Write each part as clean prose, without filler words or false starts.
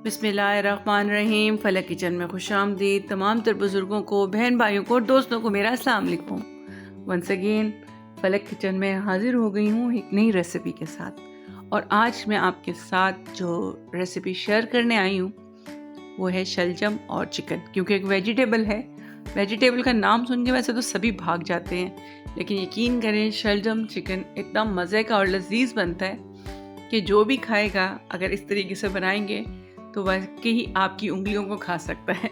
बिस्मिल्लाहिर्रहमानिर्रहीम। फ़लक किचन में खुशामदीद। तमाम तर बुज़ुर्गों को, बहन भाइयों को, दोस्तों को मेरा अस्सलाम वालेकुम। वंस अगेन फ़लक किचन में हाज़िर हो गई हूँ एक नई रेसिपी के साथ। और आज मैं आपके साथ जो रेसिपी शेयर करने आई हूँ वो है शलजम और चिकन, क्योंकि एक वेजिटेबल है। वेजिटेबल का नाम सुन के वैसे तो सभी भाग जाते हैं, लेकिन यकीन करें शलजम चिकन इतना मज़े का और लजीज बनता है कि जो भी खाएगा अगर इस तरीके से बनाएंगे तो वाकई आपकी उंगलियों को खा सकता है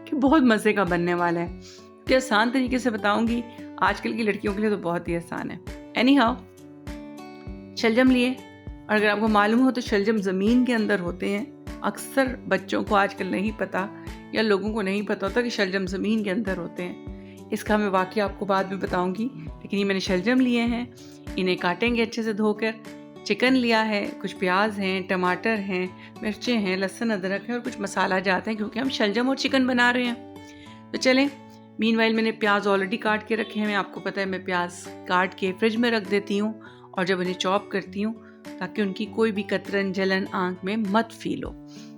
कि बहुत मज़े का बनने वाला है। कि आसान तरीके से बताऊंगी, आजकल की लड़कियों के लिए तो बहुत ही आसान है। एनी हाउ, शलजम लिए, और अगर आपको मालूम हो तो शलजम ज़मीन के अंदर होते हैं। अक्सर बच्चों को आजकल नहीं पता या लोगों को नहीं पता होता कि शलजम ज़मीन के अंदर होते हैं। इसका मैं वाकई आपको बाद में बताऊंगी, लेकिन ये मैंने शलजम लिए हैं, इन्हें काटेंगे अच्छे से धोकर। चिकन लिया है, कुछ प्याज हैं, टमाटर हैं, मिर्चें हैं, लहसुन अदरक है और कुछ मसाला जाते हैं, क्योंकि हम शलजम और चिकन बना रहे हैं। तो चलें, मीनवाइल मैंने प्याज ऑलरेडी काट के रखे हैं। आपको पता है मैं प्याज काट के फ्रिज में रख देती हूँ और जब उन्हें चॉप करती हूँ ताकि उनकी कोई भी कतरन जलन आँख में मत फील हो,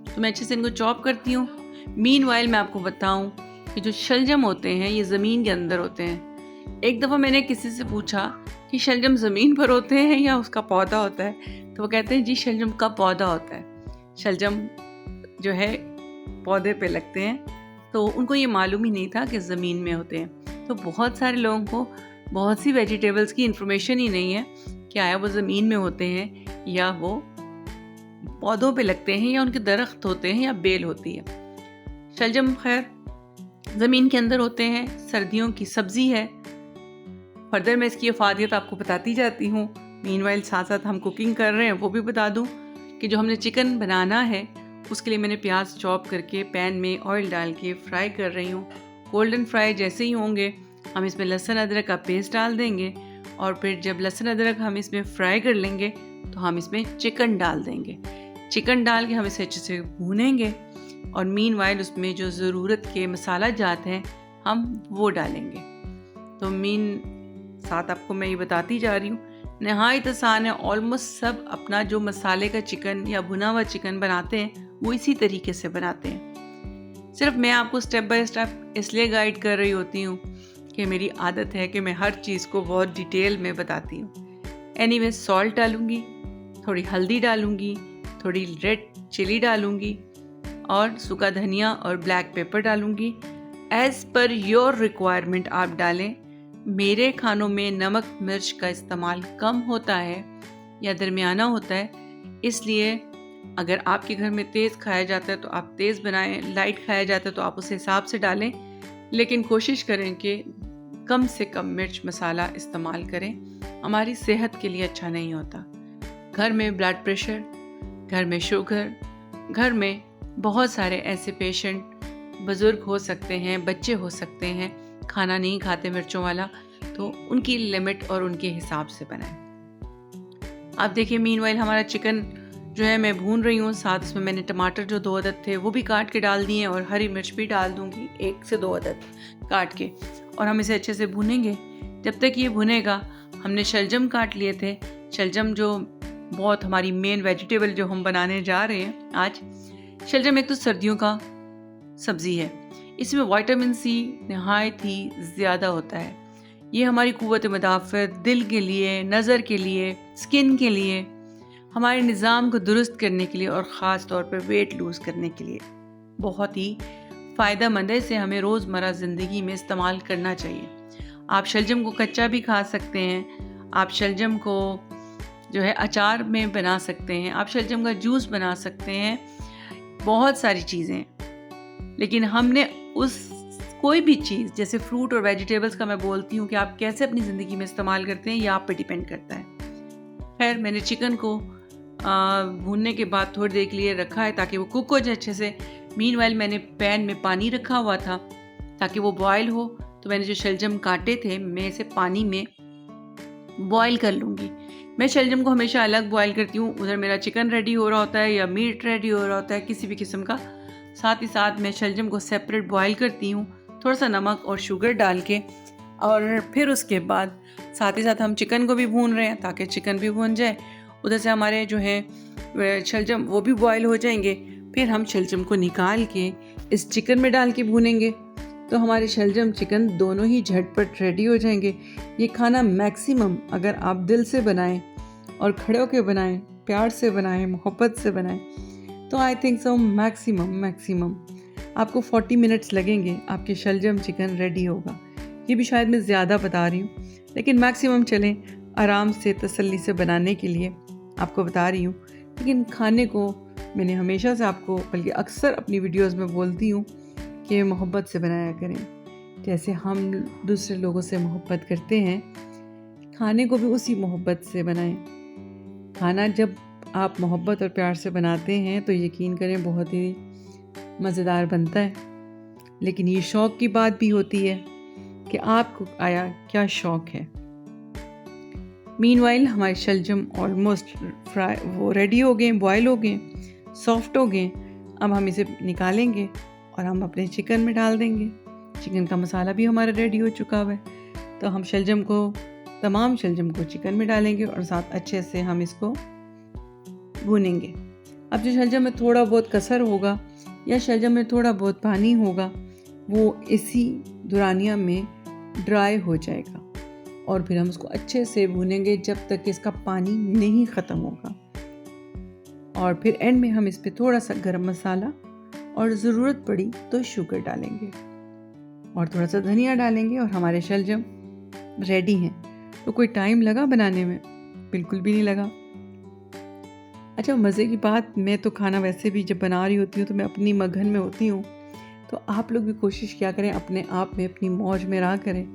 तो मैं अच्छे से इनको चॉप करती हूँ। मीनवाइल मैं आपको बताऊँ कि जो शलजम होते हैं ये ज़मीन के अंदर होते हैं। एक दफ़ा मैंने किसी से पूछा कि शलजम ज़मीन पर होते हैं या उसका पौधा होता है, तो वो कहते हैं जी शलजम का पौधा होता है। शलजम जो है पौधे पे लगते हैं, तो उनको ये मालूम ही नहीं था कि ज़मीन में होते हैं। तो बहुत सारे लोगों को बहुत सी वेजिटेबल्स की इन्फॉर्मेशन ही नहीं है कि आया वो ज़मीन में होते हैं या वो पौधों पे लगते हैं या उनके दरख्त होते हैं या बेल होती है। शलजम खैर ज़मीन के अंदर होते हैं, सर्दियों की सब्ज़ी है। फर्दर मैं इसकी अफादियत आपको बताती जाती हूँ। मीनवाइल साथ साथ हम कुकिंग कर रहे हैं वो भी बता दूँ कि जो हमने चिकन बनाना है उसके लिए मैंने प्याज चॉप करके पैन में ऑयल डाल के फ्राई कर रही हूँ। गोल्डन फ्राई जैसे ही होंगे हम इसमें लहसुन अदरक का पेस्ट डाल देंगे, और फिर जब लहसुन अदरक हम इसमें फ्राई कर लेंगे तो हम इसमें चिकन डाल देंगे। चिकन डाल के हम इसे अच्छे से भूनेंगे और मीनवाइल उसमें जो ज़रूरत के मसाला जात हैं हम वो डालेंगे। तो साथ आपको मैं ये बताती जा रही हूँ, नहायत आसान है। ऑलमोस्ट सब अपना जो मसाले का चिकन या भुना हुआ चिकन बनाते हैं वो इसी तरीके से बनाते हैं। सिर्फ मैं आपको स्टेप बाय स्टेप इसलिए गाइड कर रही होती हूँ कि मेरी आदत है कि मैं हर चीज़ को बहुत डिटेल में बताती हूँ। एनीवे, सॉल्ट डालूँगी, थोड़ी हल्दी डालूँगी, थोड़ी रेड चिली डालूँगी और सूखा धनिया और ब्लैक पेपर डालूँगी। एज़ पर योर रिक्वायरमेंट आप डालें। मेरे खानों में नमक मिर्च का इस्तेमाल कम होता है या दरमियाना होता है, इसलिए अगर आपके घर में तेज़ खाया जाता है तो आप तेज़ बनाएं, लाइट खाया जाता है तो आप उस हिसाब से डालें, लेकिन कोशिश करें कि कम से कम मिर्च मसाला इस्तेमाल करें। हमारी सेहत के लिए अच्छा नहीं होता। घर में ब्लड प्रेशर, घर में शुगर, घर में बहुत सारे ऐसे पेशेंट, बुज़ुर्ग हो सकते हैं, बच्चे हो सकते हैं, खाना नहीं खाते मिर्चों वाला, तो उनकी लिमिट और उनके हिसाब से बनाएं। आप देखिए मीनवाइल हमारा चिकन जो है मैं भून रही हूँ, साथ उसमें मैंने टमाटर जो 2 अदद थे वो भी काट के डाल दिए और हरी मिर्च भी डाल दूँगी 1 से 2 अदद काट के, और हम इसे अच्छे से भूनेंगे। जब तक ये भुनेगा हमने शलजम काट लिए थे। शलजम जो बहुत हमारी मेन वेजिटेबल जो हम बनाने जा रहे हैं आज। शलजम एक तो सर्दियों का सब्ज़ी है, इसमें विटामिन सी नहायत ही ज़्यादा होता है। ये हमारी क़ुव्वत मुदाफ़त, दिल के लिए, नज़र के लिए, स्किन के लिए, हमारे निज़ाम को दुरुस्त करने के लिए और ख़ास तौर पर वेट लूज़ करने के लिए बहुत ही फ़ायदेमंद है। इसे हमें रोज़मर्रा ज़िंदगी में इस्तेमाल करना चाहिए। आप शलजम को कच्चा भी खा सकते हैं, आप शलजम को जो है अचार में बना सकते हैं, आप शलजम का जूस बना सकते हैं, बहुत सारी चीज़ें। लेकिन हमने कोई भी चीज़ जैसे फ्रूट और वेजिटेबल्स का मैं बोलती हूँ कि आप कैसे अपनी ज़िंदगी में इस्तेमाल करते हैं, ये आप पे डिपेंड करता है। खैर, मैंने चिकन को भूनने के बाद थोड़ी देर के लिए रखा है ताकि वो कुक हो जाए अच्छे से। मीनवाइल मैंने पैन में पानी रखा हुआ था ताकि वो बॉयल हो, तो मैंने जो शलजम काटे थे मैं इसे पानी में बॉयल कर लूँगी। मैं शलजम को हमेशा अलग बॉयल करती हूँ, उधर मेरा चिकन रेडी हो रहा होता है या मीट रेडी हो रहा होता है किसी भी किस्म का। साथ ही साथ मैं शलजम को सेपरेट बॉयल करती हूँ, थोड़ा सा नमक और शुगर डाल के, और फिर उसके बाद साथ ही साथ हम चिकन को भी भून रहे हैं ताकि चिकन भी भून जाए। उधर से हमारे जो है शलजम वो भी बॉयल हो जाएंगे। फिर हम शलजम को निकाल के इस चिकन में डाल के भूनेंगे, तो हमारे शलजम चिकन दोनों ही झटपट रेडी हो जाएंगे। ये खाना मैक्सिमम अगर आप दिल से बनाएं और खड़े होकर बनाएं, प्यार से बनाएं, मोहब्बत से बनाएं, तो आई थिंक सो मैक्सिमम आपको 40 मिनट्स लगेंगे, आपके शलजम चिकन रेडी होगा। ये भी शायद मैं ज़्यादा बता रही हूँ, लेकिन मैक्सिमम चलें आराम से तसल्ली से बनाने के लिए आपको बता रही हूँ। लेकिन खाने को मैंने हमेशा से आपको, बल्कि अक्सर अपनी वीडियोस में बोलती हूँ कि मोहब्बत से बनाया करें। जैसे हम दूसरे लोगों से मोहब्बत करते हैं, खाने को भी उसी मोहब्बत से बनाएं। खाना जब आप मोहब्बत और प्यार से बनाते हैं तो यकीन करें बहुत ही मज़ेदार बनता है। लेकिन ये शौक़ की बात भी होती है कि आपको आया क्या शौक़ है। मीनवाइल हमारे शलजम ऑलमोस्ट फ्राई वो रेडी हो गए, बॉयल हो गए, सॉफ्ट हो गए। अब हम इसे निकालेंगे और हम अपने चिकन में डाल देंगे। चिकन का मसाला भी हमारा रेडी हो चुका है, तो हम तमाम शलजम को चिकन में डालेंगे और साथ अच्छे से हम इसको भूनेंगे। अब जो शलजम में थोड़ा बहुत कसर होगा या शलजम में थोड़ा बहुत पानी होगा, वो इसी दुरानिया में ड्राई हो जाएगा और फिर हम उसको अच्छे से भूनेंगे जब तक कि इसका पानी नहीं ख़त्म होगा। और फिर एंड में हम इस पर थोड़ा सा गरम मसाला और ज़रूरत पड़ी तो शुगर डालेंगे और थोड़ा सा धनिया डालेंगे और हमारे शलजम रेडी हैं। तो कोई टाइम लगा बनाने में? बिल्कुल भी नहीं लगा। अच्छा, मज़े की बात, मैं तो खाना वैसे भी जब बना रही होती हूँ तो मैं अपनी मगन में होती हूँ। तो आप लोग भी कोशिश किया करें, अपने आप में अपनी मौज में रहा करें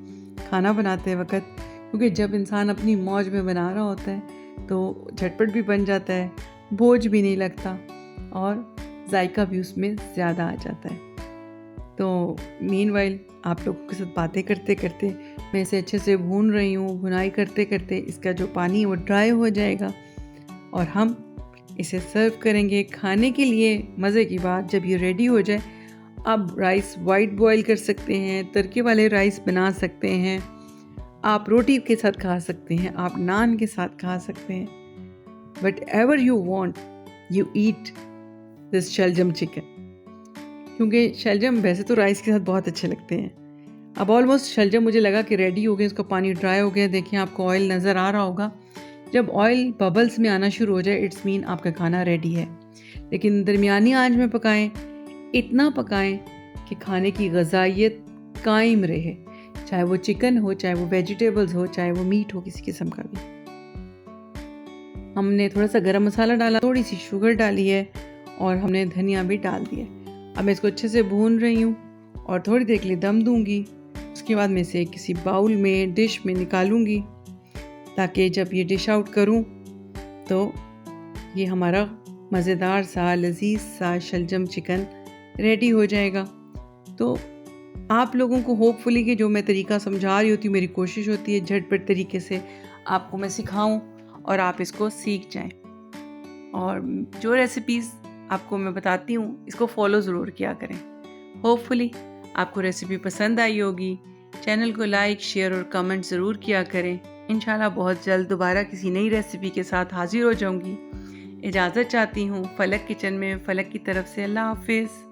खाना बनाते वक्त, क्योंकि जब इंसान अपनी मौज में बना रहा होता है तो झटपट भी बन जाता है, बोझ भी नहीं लगता और जायका भी उसमें ज़्यादा आ जाता है। तो मीनवाइल आप लोगों के साथ बातें करते करते मैं इसे अच्छे से भून रही हूँ। भुनाई करते करते इसका जो पानी है वो ड्राई हो जाएगा और हम इसे सर्व करेंगे खाने के लिए। मज़े की बात, जब ये रेडी हो जाए, आप राइस वाइट बॉईल कर सकते हैं, तड़के वाले राइस बना सकते हैं, आप रोटी के साथ खा सकते हैं, आप नान के साथ खा सकते हैं। But ever you want you eat this शलजम चिकन, क्योंकि शलजम वैसे तो राइस के साथ बहुत अच्छे लगते हैं। अब ऑलमोस्ट शलजम मुझे लगा कि रेडी हो गए, इसका पानी ड्राई हो गया। देखिए आपको ऑयल नज़र आ रहा होगा। जब ऑयल बबल्स में आना शुरू हो जाए, इट्स मीन आपका खाना रेडी है। लेकिन दरमियानी आंच में पकाएं, इतना पकाएं कि खाने की ग़ज़ाइयत कायम रहे, चाहे वो चिकन हो, चाहे वो वेजिटेबल्स हो, चाहे वो मीट हो, किसी किस्म का भी। हमने थोड़ा सा गरम मसाला डाला, थोड़ी सी शुगर डाली है और हमने धनिया भी डाल दिया। अब मैं इसको अच्छे से भून रही हूँ और थोड़ी देर के लिए दम दूंगी। उसके बाद मैं इसे किसी बाउल में, डिश में निकालूंगी, ताकि जब ये डिश आउट करूँ तो ये हमारा मज़ेदार सा लजीज सा शलजम चिकन रेडी हो जाएगा। तो आप लोगों को होपफुली कि जो मैं तरीका समझा रही होती हूँ, मेरी कोशिश होती है झटपट तरीके से आपको मैं सिखाऊं और आप इसको सीख जाएं। और जो रेसिपीज़ आपको मैं बताती हूँ, इसको फॉलो ज़रूर किया करें। होपफुली आपको रेसिपी पसंद आई होगी। चैनल को लाइक, शेयर और कमेंट ज़रूर किया करें। इंशाल्लाह बहुत जल्द दोबारा किसी नई रेसिपी के साथ हाजिर हो जाऊँगी। इजाज़त चाहती हूँ फलक किचन में। फलक की तरफ से अल्लाह हाफिज़।